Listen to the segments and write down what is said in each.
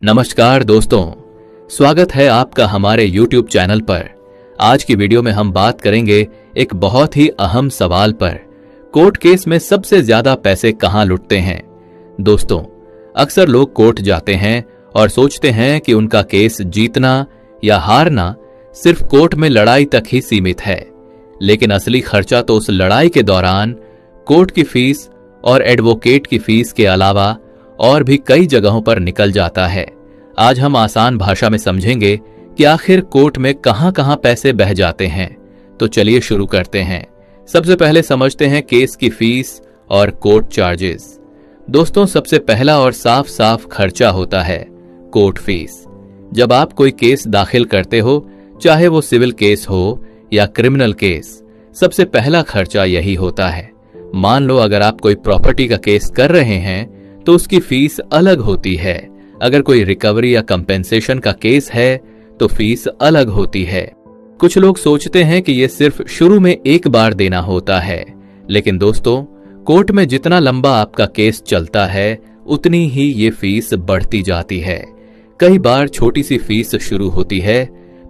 नमस्कार दोस्तों, स्वागत है आपका हमारे YouTube चैनल पर। आज की वीडियो में हम बात करेंगे एक बहुत ही अहम सवाल पर। कोर्ट केस में सबसे ज्यादा पैसे कहां लुटते हैं। दोस्तों, अक्सर लोग कोर्ट जाते हैं और सोचते हैं कि उनका केस जीतना या हारना सिर्फ कोर्ट में लड़ाई तक ही सीमित है, लेकिन असली खर्चा तो उस लड़ाई के दौरान कोर्ट की फीस और एडवोकेट की फीस के अलावा और भी कई जगहों पर निकल जाता है। आज हम आसान भाषा में समझेंगे कि आखिर कोर्ट में कहां कहां पैसे बह जाते हैं। तो चलिए शुरू करते हैं। सबसे पहले समझते हैं केस की फीस और कोर्ट चार्जेस। दोस्तों, सबसे पहला और साफ साफ खर्चा होता है कोर्ट फीस। जब आप कोई केस दाखिल करते हो, चाहे वो सिविल केस हो या क्रिमिनल केस, सबसे पहला खर्चा यही होता है। मान लो अगर आप कोई प्रॉपर्टी का केस कर रहे हैं तो उसकी फीस अलग होती है। अगर कोई रिकवरी या कंपेंसेशन का केस है तो फीस अलग होती है। कुछ लोग सोचते हैं कि यह सिर्फ शुरू में एक बार देना होता है, लेकिन दोस्तों, कोर्ट में जितना लंबा आपका केस चलता है उतनी ही ये फीस बढ़ती जाती है। कई बार छोटी सी फीस शुरू होती है,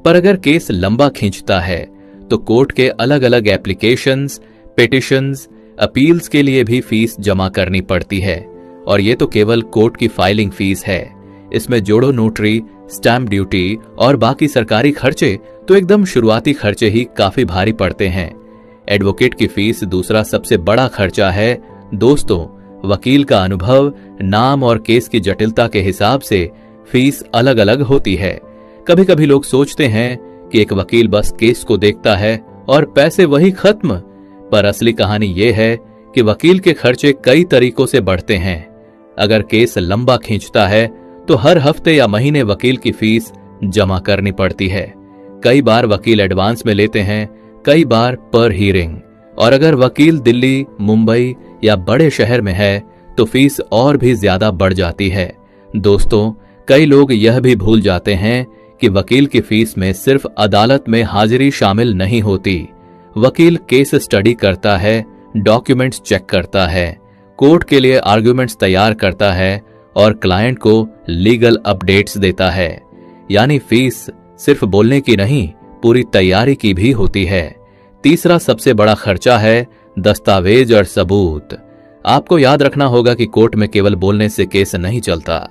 पर अगर केस लंबा खींचता है तो कोर्ट के अलग अलग एप्लीकेशंस, पिटिशंस, अपील्स के लिए भी फीस जमा करनी पड़ती है। और ये तो केवल कोर्ट की फाइलिंग फीस है। इसमें जोड़ो नोटरी, स्टैंप ड्यूटी और बाकी सरकारी खर्चे तो एकदम शुरुआती खर्चे ही काफी भारी पड़ते हैं। एडवोकेट की फीस दूसरा सबसे बड़ा खर्चा है। दोस्तों, वकील का अनुभव, नाम और केस की जटिलता के हिसाब से फीस अलग अलग होती है। कभी कभी लोग सोचते हैं कि एक वकील बस केस को देखता है और पैसे वही खत्म, पर असली कहानी यह है कि वकील के खर्चे कई तरीकों से बढ़ते हैं। अगर केस लंबा खींचता है तो हर हफ्ते या महीने वकील की फीस जमा करनी पड़ती है। कई बार वकील एडवांस में लेते हैं, कई बार पर हियरिंग। और अगर वकील दिल्ली, मुंबई या बड़े शहर में है तो फीस और भी ज्यादा बढ़ जाती है। दोस्तों, कई लोग यह भी भूल जाते हैं कि वकील की फीस में सिर्फ अदालत में हाजिरी शामिल नहीं होती। वकील केस स्टडी करता है, डॉक्यूमेंट्स चेक करता है, कोर्ट के लिए आर्गुमेंट्स तैयार करता है और क्लाइंट को लीगल अपडेट्स देता है। यानी फीस सिर्फ बोलने की नहीं, पूरी तैयारी की भी होती है। तीसरा सबसे बड़ा खर्चा है दस्तावेज और सबूत। आपको याद रखना होगा कि कोर्ट में केवल बोलने से केस नहीं चलता।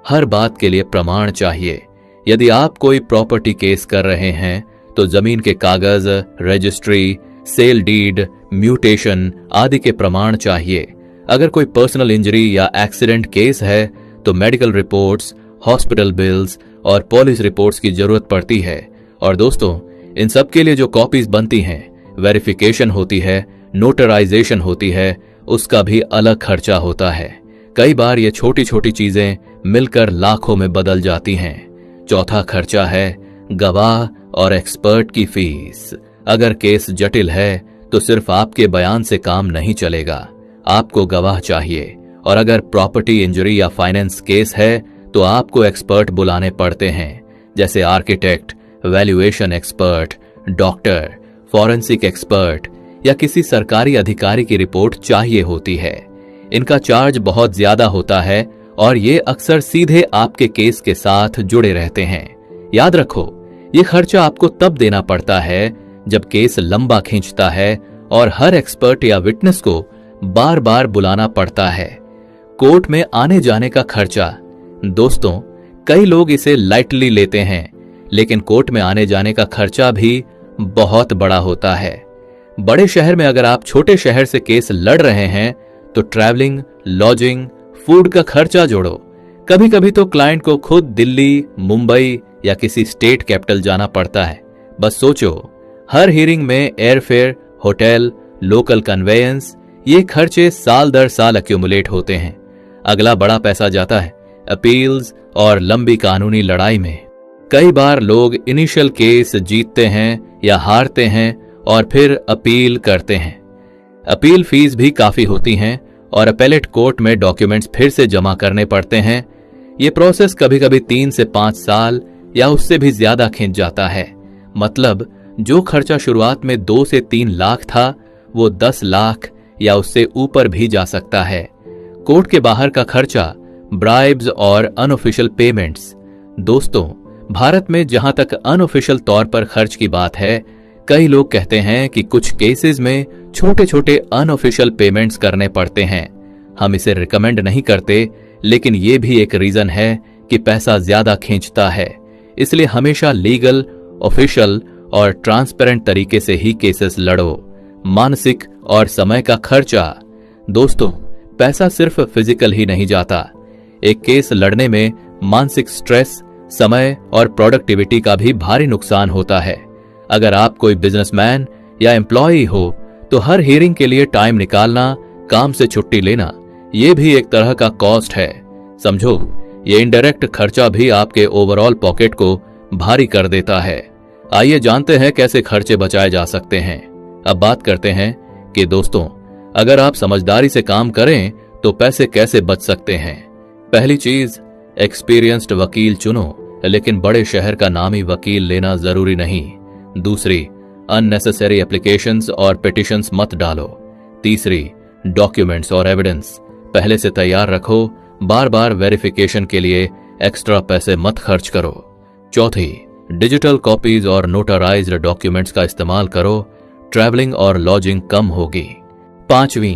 हर बात के लिए प्रमाण चाहिए। यदि आप कोई प्रॉपर्टी केस कर रहे हैं तो जमीन के कागज, रजिस्ट्री, सेल डीड, म्यूटेशन आदि के प्रमाण चाहिए। अगर कोई पर्सनल इंजरी या एक्सीडेंट केस है तो मेडिकल रिपोर्ट्स, हॉस्पिटल बिल्स और पुलिस रिपोर्ट्स की जरूरत पड़ती है। और दोस्तों, इन सब के लिए जो कॉपीज बनती हैं, वेरिफिकेशन होती है, नोटराइजेशन होती है, उसका भी अलग खर्चा होता है। कई बार ये छोटी छोटी चीजें मिलकर लाखों में बदल जाती हैं। चौथा खर्चा है गवाह और एक्सपर्ट की फीस। अगर केस जटिल है तो सिर्फ आपके बयान से काम नहीं चलेगा, आपको गवाह चाहिए। और अगर प्रॉपर्टी इंजरी या फाइनेंस केस है तो आपको एक्सपर्ट बुलाने पड़ते हैं, जैसे architect, valuation expert, doctor, forensic expert या किसी सरकारी अधिकारी की रिपोर्ट चाहिए होती है। इनका चार्ज बहुत ज्यादा होता है और ये अक्सर सीधे आपके केस के साथ जुड़े रहते हैं। याद रखो, ये खर्चा आपको तब देना पड़ता है जब केस लंबा खींचता है और हर एक्सपर्ट या विटनेस को बार बार बुलाना पड़ता है। कोर्ट में आने जाने का खर्चा। दोस्तों, कई लोग इसे लाइटली लेते हैं, लेकिन कोर्ट में आने जाने का खर्चा भी बहुत बड़ा होता है। बड़े शहर में अगर आप छोटे शहर से केस लड़ रहे हैं तो ट्रैवलिंग, लॉजिंग, फूड का खर्चा जोड़ो। कभी कभी तो क्लाइंट को खुद दिल्ली, मुंबई या किसी स्टेट कैपिटल जाना पड़ता है। बस सोचो, हर हियरिंग में एयरफेयर, होटल, लोकल कन्वेयंस, ये खर्चे साल दर साल एक्यूमुलेट होते हैं। अगला बड़ा पैसा जाता है अपील्स और लंबी कानूनी लड़ाई में। कई बार लोग इनिशियल केस जीतते हैं या हारते हैं और फिर अपील करते हैं। अपील फीस भी काफी होती हैं और अपेलेट कोर्ट में डॉक्यूमेंट्स फिर से जमा करने पड़ते हैं। ये प्रोसेस कभी कभी 3 से 5 साल या उससे भी ज्यादा खिंच जाता है। मतलब जो खर्चा शुरुआत में 2 से 3 लाख था वो 10 लाख या उससे ऊपर भी जा सकता है। कोर्ट के बाहर का खर्चा ब्राइब्स और अनऑफिशियल पेमेंट्स। दोस्तों, भारत में जहां तक अनऑफिशियल तौर पर खर्च की बात है, कई लोग कहते हैं कि कुछ केसेस में छोटे छोटे अनऑफिशियल पेमेंट्स करने पड़ते हैं। हम इसे रिकमेंड नहीं करते, लेकिन ये भी एक रीजन है कि पैसा ज्यादा खींचता है। इसलिए हमेशा लीगल, ऑफिशियल और ट्रांसपेरेंट तरीके से ही केसेस लड़ो। मानसिक और समय का खर्चा। दोस्तों, पैसा सिर्फ फिजिकल ही नहीं जाता। एक केस लड़ने में मानसिक स्ट्रेस, समय और प्रोडक्टिविटी का भी भारी नुकसान होता है। अगर आप कोई बिजनेसमैन या एम्प्लॉय हो तो हर हियरिंग के लिए टाइम निकालना, काम से छुट्टी लेना, यह भी एक तरह का कॉस्ट है। समझो, ये इनडायरेक्ट खर्चा भी आपके ओवरऑल पॉकेट को भारी कर देता है। आइए जानते हैं कैसे खर्चे बचाए जा सकते हैं। अब बात करते हैं कि दोस्तों, अगर आप समझदारी से काम करें तो पैसे कैसे बच सकते हैं। पहली चीज, एक्सपीरियंस्ड वकील चुनो, लेकिन बड़े शहर का नामी वकील लेना जरूरी नहीं। दूसरी, अननेसेसरी एप्लीकेशंस और पिटिशंस मत डालो। तीसरी, डॉक्यूमेंट्स और एविडेंस पहले से तैयार रखो, बार बार वेरिफिकेशन के लिए एक्स्ट्रा पैसे मत खर्च करो। चौथी, डिजिटल कॉपीज और नोटराइज्ड डॉक्यूमेंट्स का इस्तेमाल करो, ट्रैवलिंग और लॉजिंग कम होगी। पांचवी,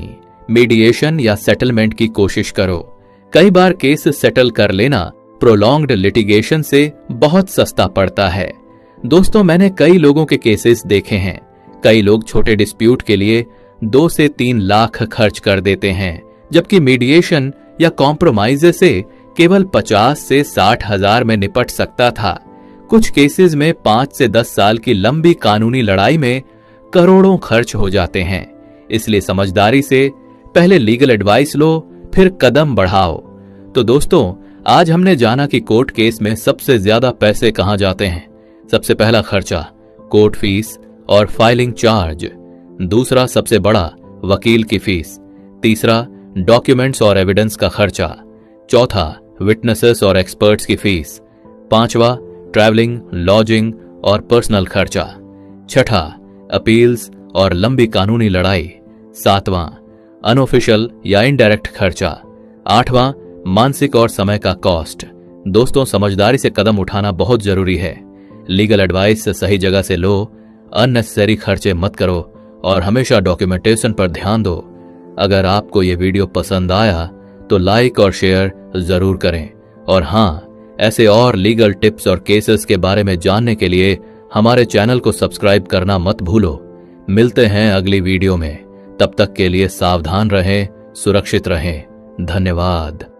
मीडिएशन या सेटलमेंट की कोशिश करो। कई बार केस सेटल कर लेना प्रोलॉन्ग्ड लिटिगेशन से बहुत सस्ता पड़ता है। दोस्तों, मैंने कई लोगों के केसेस देखे हैं। कई लोग छोटे डिस्प्यूट के लिए 2 से 3 लाख खर्च कर देते हैं, जबकि मीडिएशन या कॉम्प्रोमाइज से केवल 50 से 60 हजार में निपट सकता था। कुछ केसेस में 5 से 10 साल की लंबी कानूनी लड़ाई में करोड़ों खर्च हो जाते हैं। इसलिए समझदारी से पहले लीगल एडवाइस लो, फिर कदम बढ़ाओ। तो दोस्तों, आज हमने जाना कि कोर्ट केस में सबसे ज्यादा पैसे कहां जाते हैं। सबसे पहला खर्चा कोर्ट फीस और फाइलिंग चार्ज। दूसरा सबसे बड़ा वकील की फीस। तीसरा डॉक्यूमेंट्स और एविडेंस का खर्चा। चौथा विटनेसेस और एक्सपर्ट्स की फीस। पांचवा ट्रैवलिंग, लॉजिंग और पर्सनल खर्चा। छठा अपील्स और लंबी कानूनी लड़ाई। सातवां अनऑफिशियल या इनडायरेक्ट खर्चा। आठवां मानसिक और समय का कॉस्ट। दोस्तों, समझदारी से कदम उठाना बहुत जरूरी है। लीगल एडवाइस सही जगह से लो, अननेसेसरी खर्चे मत करो और हमेशा डॉक्यूमेंटेशन पर ध्यान दो। अगर आपको ये वीडियो पसंद आया तो लाइक और शेयर जरूर करें। और हाँ, ऐसे और लीगल टिप्स और केसेस के बारे में जानने के लिए हमारे चैनल को सब्सक्राइब करना मत भूलो। मिलते हैं अगली वीडियो में। तब तक के लिए सावधान रहें, सुरक्षित रहें। धन्यवाद।